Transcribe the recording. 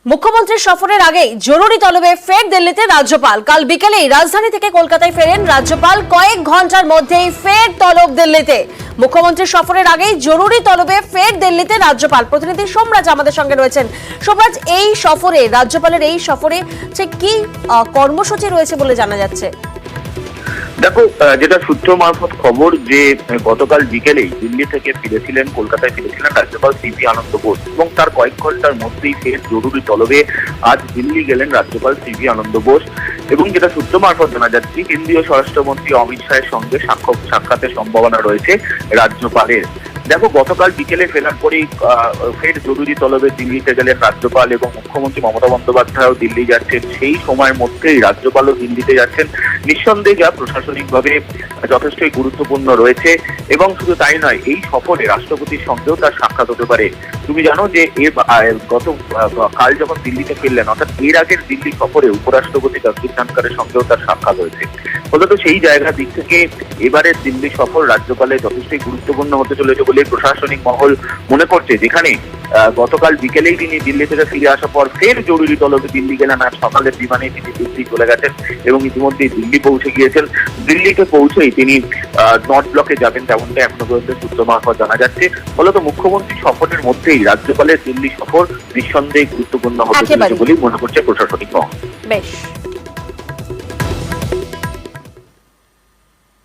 মুখ্যমন্ত্রীর সফরের আগেই জরুরি তলবে ফের দিল্লিতে রাজ্যপাল। কাল বিকেলেই রাজধানী থেকে কলকাতায় ফেরেন রাজ্যপাল। কয়েক ঘন্টার মধ্যেই ফের তলব দিল্লিতে। মুখ্যমন্ত্রীর সফরের আগেই জরুরি তলবে ফের দিল্লিতে রাজ্যপাল। প্রতিনিধি সোমরাজ আমাদের সঙ্গে রয়েছেন। সোমরাজ, এই সফরে রাজ্যপালের এই সফরে কি কর্মসূচি রয়েছে বলে জানা যাচ্ছে? দেখো, যেটা সূত্র মারফত খবর যে গতকাল বিকেলেই দিল্লি থেকে ফিরেছিলেন, কলকাতায় ফিরেছিলেন রাজ্যপাল সিভি আনন্দ বোস এবং তার কয়েক ঘন্টার মধ্যেই ফের জরুরি তলবে আজ দিল্লি গেলেন রাজ্যপাল সিভি আনন্দ বোস। এবং যেটা সূত্র মারফত জানা যাচ্ছে, কেন্দ্রীয় স্বরাষ্ট্রমন্ত্রী অমিত শাহের সঙ্গে সাক্ষাতের সম্ভাবনা রয়েছে রাজ্যপালের। দেখো, গতকাল বিকেলে ফেরার পরেই ফের জরুরি তলবে দিল্লিতে গেলেন রাজ্যপাল এবং মুখ্যমন্ত্রী মমতা বন্দ্যোপাধ্যায়ও দিল্লি যাচ্ছেন। সেই সময়ের মধ্যেই রাজ্যপালও দিল্লিতে যাচ্ছেন। নিঃসন্দেহে যা প্রশাসনিকভাবে যথেষ্টই গুরুত্বপূর্ণ রয়েছে এবং শুধু তাই নয়, এই সফরে রাষ্ট্রপতির সঙ্গেও তার সাক্ষাৎ হতে পারে। তুমি জানো যে কাল যখন দিল্লিতে ফিরলেন, অর্থাৎ এর আগের দিল্লি সফরে উপরাষ্ট্রপতি জগদীপ ধনখড়ের সঙ্গেও তার সাক্ষাৎ হয়েছে। ফলত সেই জায়গার দিক থেকে এবারের দিল্লি সফর রাজ্যপালের যথেষ্টই গুরুত্বপূর্ণ হতে চলেছে বলে প্রশাসনিক মহল মনে করছে। যেখানে গতকাল বিকেলেই তিনি দিল্লি থেকে ফিরে আসার পর ফের জরুরি তলবে দিল্লি গেলেন। আজ সকালের বিমানে তিনি দিল্লি চলে গেছেন এবং ইতিমধ্যে দিল্লি পৌঁছে গিয়েছেন। দিল্লিতে পৌঁছেই তিনি নর্থ ব্লকে যাবেন, তেমনটা এখনো পর্যন্ত সূত্র মারফত জানা যাচ্ছে। ফলত মুখ্যমন্ত্রী সফরের মধ্যেই রাজ্যপালের দিল্লি সফর নিঃসন্দেহে গুরুত্বপূর্ণ হতে চলেছে বলেই মনে করছে প্রশাসনিক মহল। বেশ।